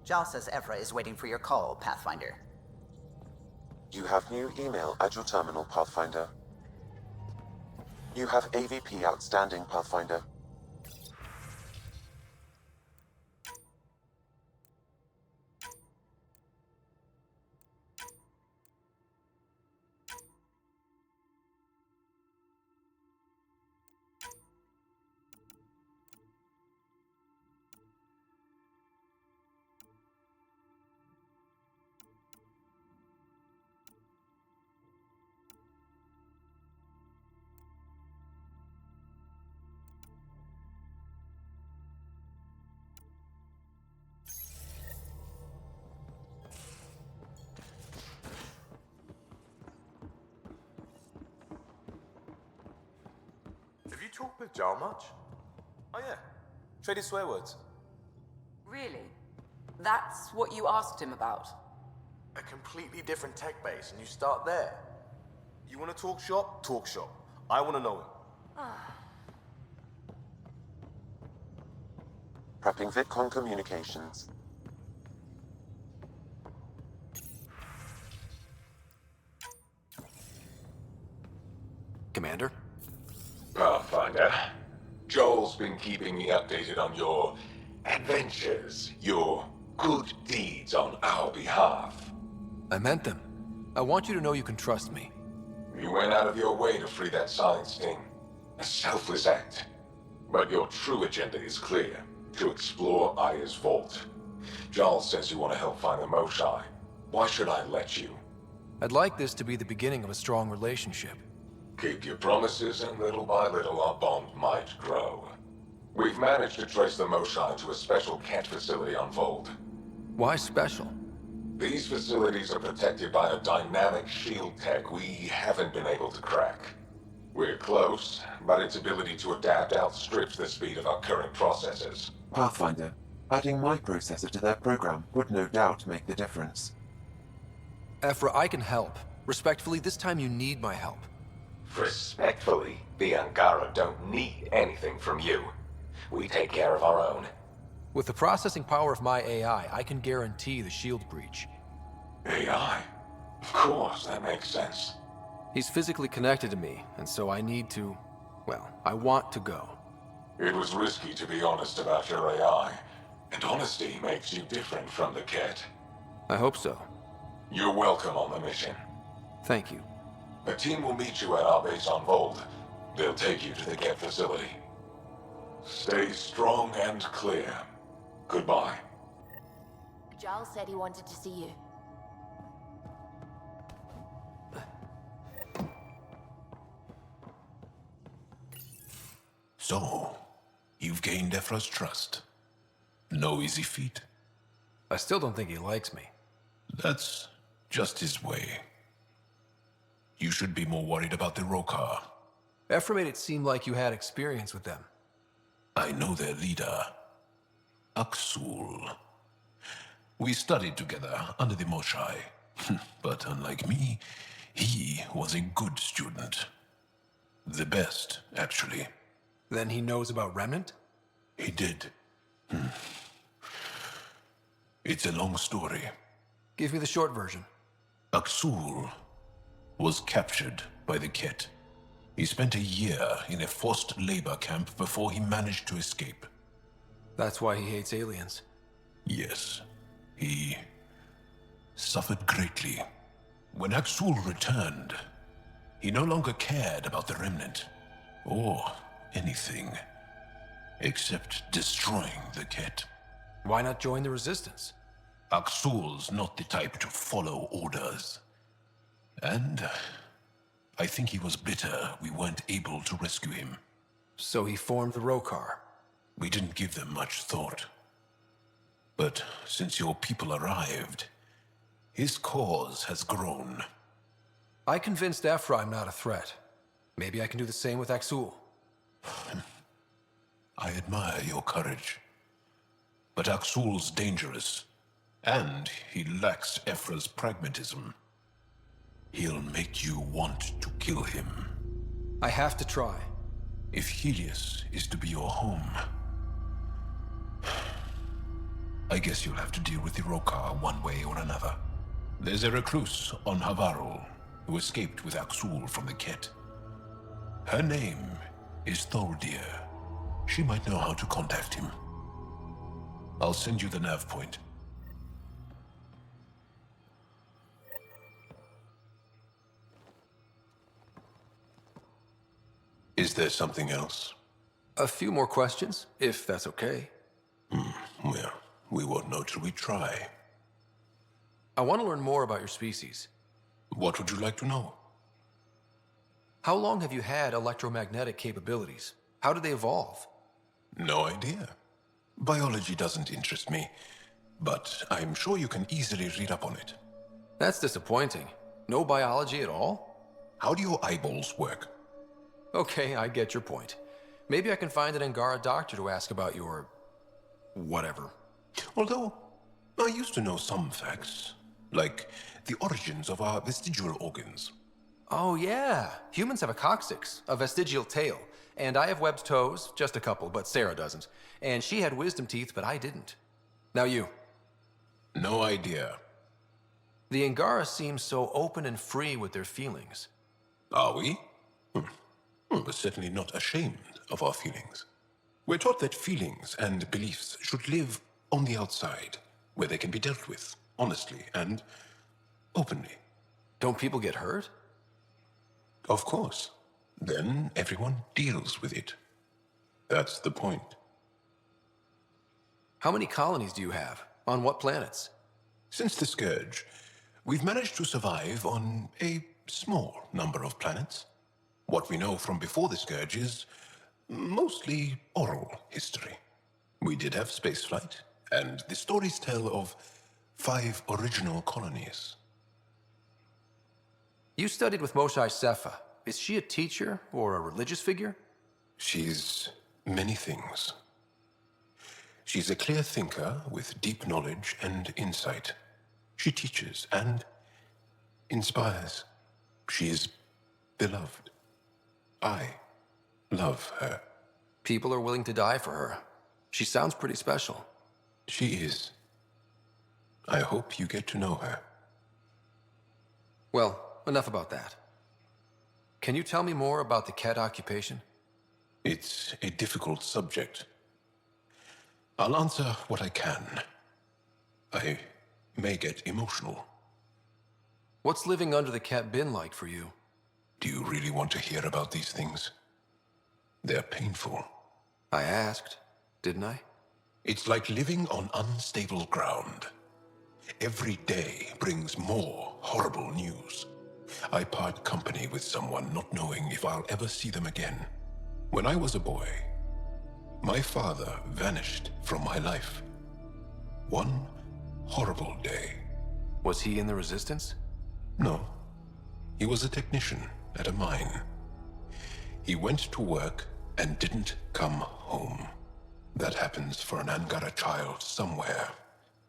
Jal says Evra is waiting for your call, Pathfinder. You have new email at your terminal, Pathfinder. You have AVP outstanding, Pathfinder. Have you talked with Jar much? Oh yeah, traded swear words. Really? That's what you asked him about? A completely different tech base, and you start there. You want to talk shop? Talk shop. I want to know him. Prepping VidCon communications. Commander? Pathfinder, Joel's been keeping me updated on your adventures, your good deeds on our behalf. I meant them. I want you to know you can trust me. You went out of your way to free that science thing. A selfless act. But your true agenda is clear. To explore Aya's vault. Joel says you want to help find the Moshai. Why should I let you? I'd like this to be the beginning of a strong relationship. Keep your promises, and little by little our bond might grow. We've managed to trace the Moshai to a special cat facility on Vold. Why special? These facilities are protected by a dynamic shield tech we haven't been able to crack. We're close, but its ability to adapt outstrips the speed of our current processors. Pathfinder, adding my processor to their program would no doubt make the difference. Evra, I can help. Respectfully, this time you need my help. Respectfully, the Angara don't need anything from you. We take care of our own. With the processing power of my AI, I can guarantee the shield breach. AI? Of course, that makes sense. He's physically connected to me, and so I need to... well, I want to go. It was risky to be honest about your AI, and honesty makes you different from the cat. I hope so. You're welcome on the mission. Thank you. A team will meet you at our base on Vold. They'll take you to the Ket facility. Stay strong and clear. Goodbye. Giles said he wanted to see you. So, you've gained Evra's trust. No easy feat. I still don't think he likes me. That's just his way. You should be more worried about the Rokar. Evra made it seem like you had experience with them. I know their leader, Aksul. We studied together under the Moshai. But unlike me, he was a good student. The best, actually. Then he knows about Remnant? He did. It's a long story. Give me the short version. Aksul was captured by the Ket. He spent a year in a forced labor camp before he managed to escape. That's why he hates aliens. Yes, he suffered greatly. When Aksul returned, he no longer cared about the Remnant, or anything, except destroying the Ket. Why not join the Resistance? Aksul's not the type to follow orders. And I think he was bitter we weren't able to rescue him. So he formed the Rokar. We didn't give them much thought. But since your people arrived, his cause has grown. I convinced Evra I'm not a threat. Maybe I can do the same with Aksul. I admire your courage. But Aksul's dangerous, and he lacks Evra's pragmatism. He'll make you want to kill him. I have to try. If Helios is to be your home, I guess you'll have to deal with the Rokar one way or another. There's a recluse on Havarul who escaped with Aksul from the Ket. Her name is Thordir. She might know how to contact him. I'll send you the nav point. Is there something else? A few more questions, if that's okay. Well, we won't know till we try. I want to learn more about your species. What would you like to know? How long have you had electromagnetic capabilities? How did they evolve? No idea. Biology doesn't interest me, but I'm sure you can easily read up on it. That's disappointing. No biology at all? How do your eyeballs work? Okay, I get your point. Maybe I can find an Angara doctor to ask about your... whatever. Although, I used to know some facts, like the origins of our vestigial organs. Oh yeah, humans have a coccyx, a vestigial tail, and I have webbed toes, just a couple, but Sarah doesn't. And she had wisdom teeth, but I didn't. Now you. No idea. The Angara seem so open and free with their feelings. Are we? We're certainly not ashamed of our feelings. We're taught that feelings and beliefs should live on the outside, where they can be dealt with, honestly and openly. Don't people get hurt? Of course. Then everyone deals with it. That's the point. How many colonies do you have? On what planets? Since the Scourge, we've managed to survive on a small number of planets. What we know from before the Scourge is mostly oral history. We did have spaceflight, and the stories tell of 5 original colonies. You studied with Moshae Sepha. Is she a teacher or a religious figure? She's many things. She's a clear thinker with deep knowledge and insight. She teaches and inspires. She is beloved. I love her. People are willing to die for her. She sounds pretty special. She is. I hope you get to know her. Well, enough about that. Can you tell me more about the Ket occupation? It's a difficult subject. I'll answer what I can. I may get emotional. What's living under the Ket been like for you? Do you really want to hear about these things? They're painful. I asked, didn't I? It's like living on unstable ground. Every day brings more horrible news. I part company with someone not knowing if I'll ever see them again. When I was a boy, my father vanished from my life. One horrible day. Was he in the Resistance? No. He was a technician at a mine. He went to work and didn't come home. That happens for an Angara child somewhere,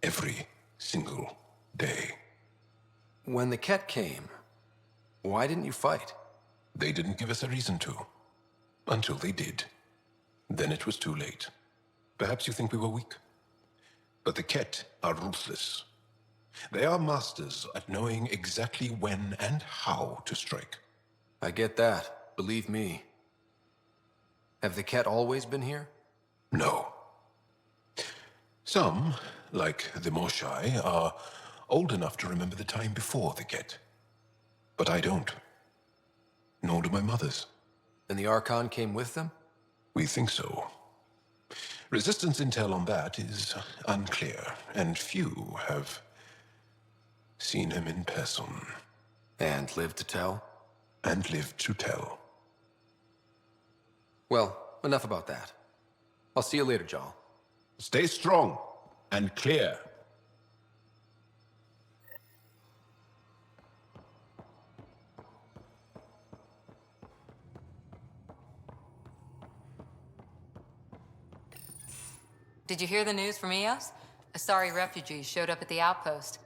every single day. When the Ket came, why didn't you fight? They didn't give us a reason to. Until they did. Then it was too late. Perhaps you think we were weak. But the Ket are ruthless. They are masters at knowing exactly when and how to strike. I get that, believe me. Have the Ket always been here? No. Some, like the Moshae, are old enough to remember the time before the Ket. But I don't. Nor do my mothers. And the Archon came with them? We think so. Resistance intel on that is unclear, and few have seen him in person. And lived to tell? And lived to tell. Well, enough about that. I'll see you later, Jal. Stay strong and clear. Did you hear the news from Eos? Asari refugees showed up at the outpost.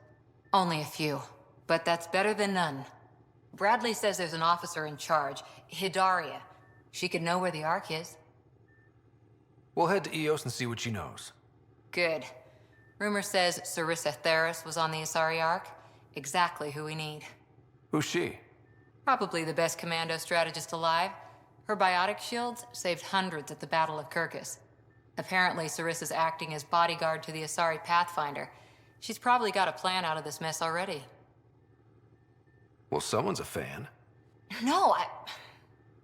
Only a few, but that's better than none. Bradley says there's an officer in charge, Hidaria. She could know where the Ark is. We'll head to Eos and see what she knows. Good. Rumor says Sarissa Theris was on the Asari Ark. Exactly who we need. Who's she? Probably the best commando strategist alive. Her biotic shields saved hundreds at the Battle of Kirkus. Apparently, Sarissa's acting as bodyguard to the Asari Pathfinder. She's probably got a plan out of this mess already. Well, someone's a fan. No,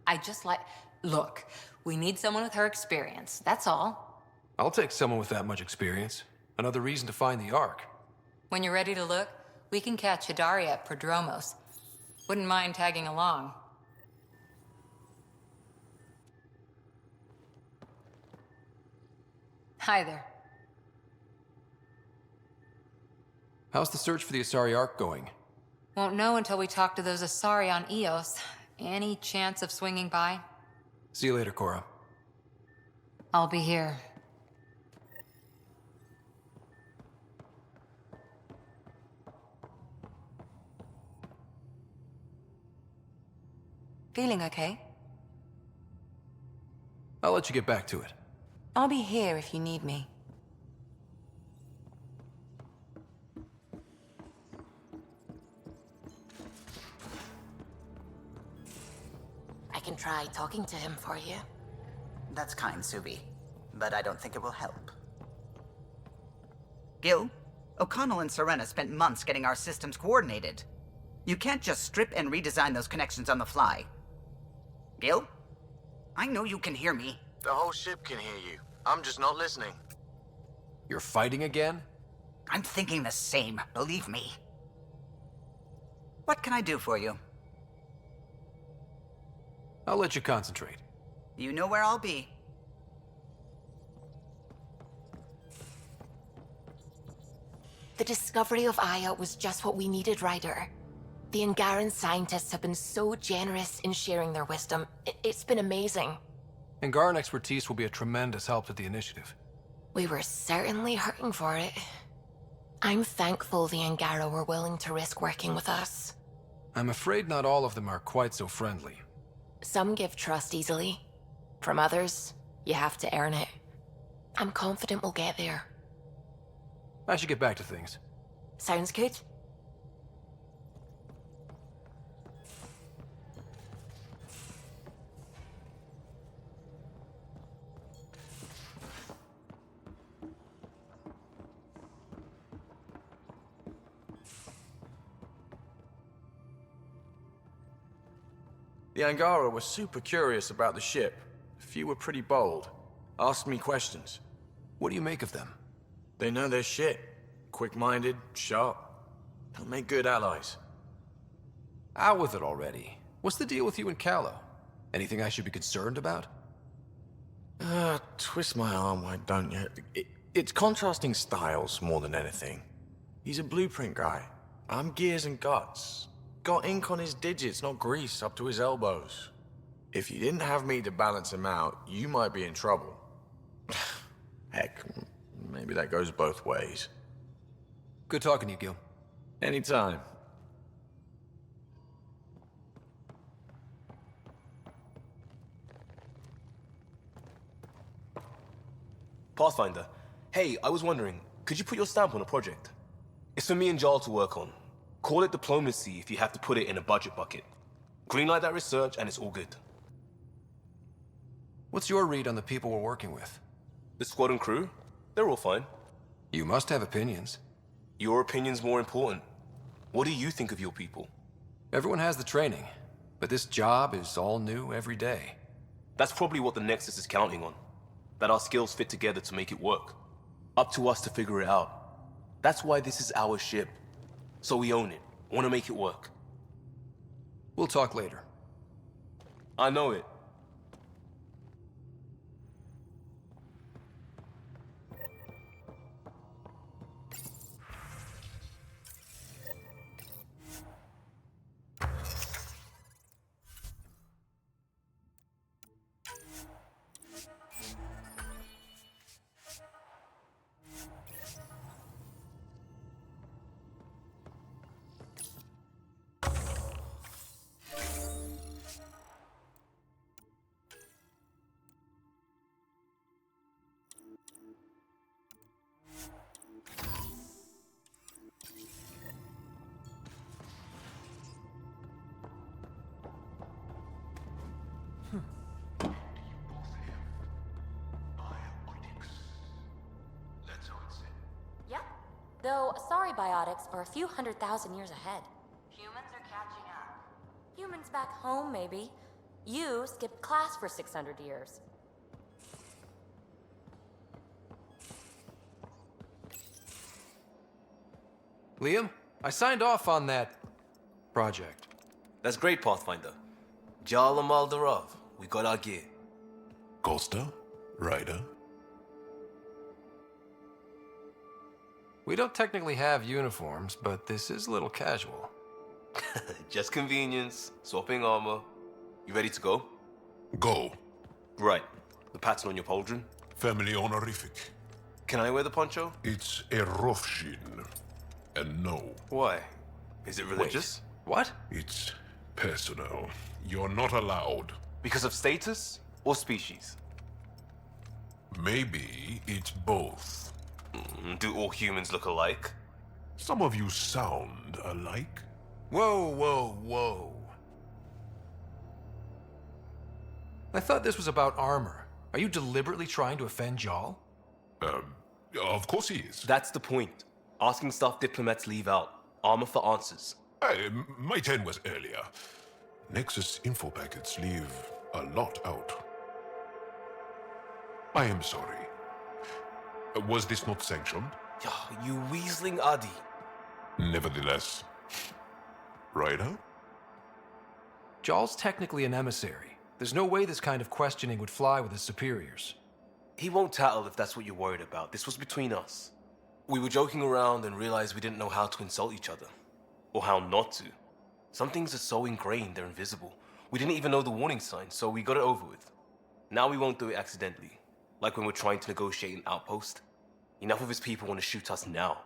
I just like... Look, we need someone with her experience, that's all. I'll take someone with that much experience. Another reason to find the Ark. When you're ready to look, we can catch Hidaria at Prodromos. Wouldn't mind tagging along. Hi there. How's the search for the Asari Ark going? Won't know until we talk to those Asari on Eos. Any chance of swinging by? See you later, Cora. I'll be here. Feeling okay? I'll let you get back to it. I'll be here if you need me. I can try talking to him for you. That's kind, Subi, but I don't think it will help. Gil, O'Connell and Serena spent months getting our systems coordinated. You can't just strip and redesign those connections on the fly. Gil? I know you can hear me. The whole ship can hear you. I'm just not listening. You're fighting again? I'm thinking the same, believe me. What can I do for you? I'll let you concentrate. You know where I'll be. The discovery of Aya was just what we needed, Ryder. The Angaran scientists have been so generous in sharing their wisdom. It's been amazing. Angaran expertise will be a tremendous help to the initiative. We were certainly hurting for it. I'm thankful the Angara were willing to risk working with us. I'm afraid not all of them are quite so friendly. Some give trust easily. From others, you have to earn it. I'm confident we'll get there. I should get back to things. Sounds good. The Angara were super curious about the ship. A few were pretty bold. Asked me questions. What do you make of them? They know their shit. Quick-minded, sharp. They'll make good allies. Out with it already. What's the deal with you and Callow? Anything I should be concerned about? Twist my arm, why don't you? It's contrasting styles more than anything. He's a blueprint guy. I'm gears and guts. Got ink on his digits, not grease, up to his elbows. If you didn't have me to balance him out, you might be in trouble. Heck, maybe that goes both ways. Good talking to you, Gil. Anytime. Pathfinder, hey, I was wondering, could you put your stamp on a project? It's for me and Jarl to work on. Call it diplomacy if you have to put it in a budget bucket. Greenlight that research and it's all good. What's your read on the people we're working with? The squad and crew? They're all fine. You must have opinions. Your opinion's more important. What do you think of your people? Everyone has the training, but this job is all new every day. That's probably what the Nexus is counting on. That our skills fit together to make it work. Up to us to figure it out. That's why this is our ship. So we own it. Want to make it work. We'll talk later. I know it. Though sorry biotics are a few 100,000 years ahead. Humans are catching up. Humans back home, maybe. You skipped class for 600 years. Liam, I signed off on that project. That's great, Pathfinder. Jal Maldarov, we got our gear. Costa? Ryder? We don't technically have uniforms, but this is a little casual. Just convenience, swapping armor. You ready to go? Go. Right. The pattern on your pauldron? Family honorific. Can I wear the poncho? It's a Rofshin. And no, Why? Is it religious? What? it's personal. You're not allowed. Because of status or species? Maybe it's both. Do all humans look alike? Some of you sound alike. Whoa, whoa, whoa. I thought this was about armor. Are you deliberately trying to offend Jal? Of course he is. That's the point. Asking stuff diplomats leave out. Armor for answers. Hey, my turn was earlier. Nexus info packets leave a lot out. I am sorry. Was this not sanctioned? You weaseling Adi. Nevertheless. Ryder? Jal's technically an emissary. There's no way this kind of questioning would fly with his superiors. He won't tattle if that's what you're worried about. This was between us. We were joking around and realized we didn't know how to insult each other. Or how not to. Some things are so ingrained they're invisible. We didn't even know the warning signs, so we got it over with. Now we won't do it accidentally. Like when we're trying to negotiate an outpost. Enough of his people want to shoot us now.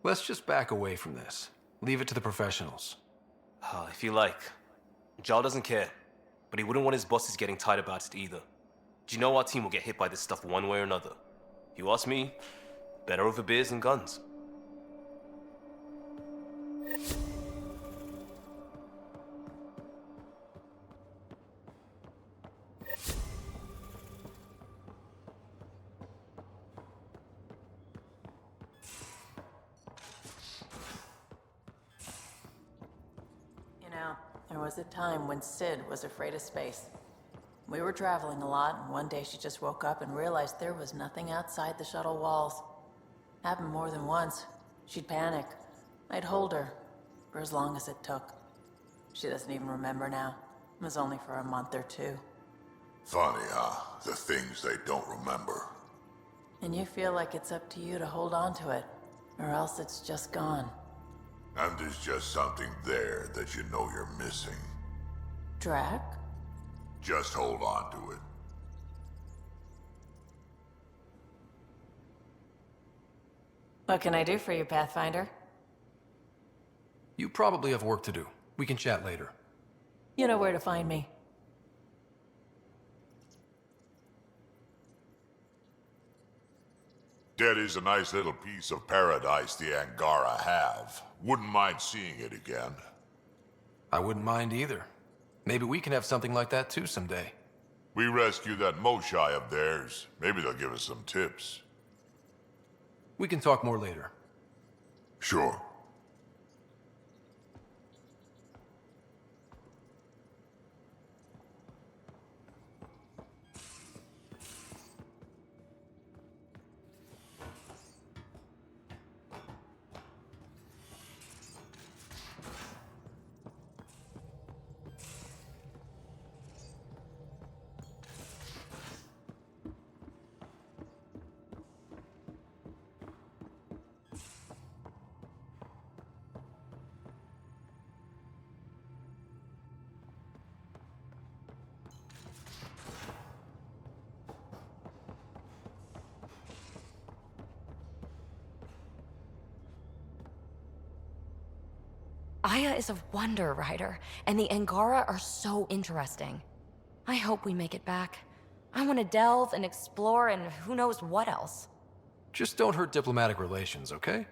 Let's just back away from this. Leave it to the professionals. If you like. Jal doesn't care. But he wouldn't want his bosses getting tired about it either. Do you know our team will get hit by this stuff one way or another? If you ask me, better over beers and guns. You know, there was a time when Sid was afraid of space. We were traveling a lot, and one day she just woke up and realized there was nothing outside the shuttle walls. Happened more than once. She'd panic. I'd hold her, for as long as it took. She doesn't even remember now. It was only for a month or two. Funny, huh? The things they don't remember. And you feel like it's up to you to hold on to it, or else it's just gone. And there's just something there that you know you're missing. Drac? Just hold on to it. What can I do for you, Pathfinder? You probably have work to do. We can chat later. You know where to find me. That is a nice little piece of paradise the Angara have. Wouldn't mind seeing it again. I wouldn't mind either. Maybe we can have something like that too someday. We rescue that Moshai of theirs. Maybe they'll give us some tips. We can talk more later. Sure. Aya is a wonder, Ryder, and the Angara are so interesting. I hope we make it back. I want to delve and explore and who knows what else. Just don't hurt diplomatic relations, okay?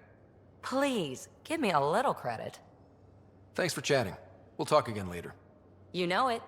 Please, give me a little credit. Thanks for chatting. We'll talk again later. You know it.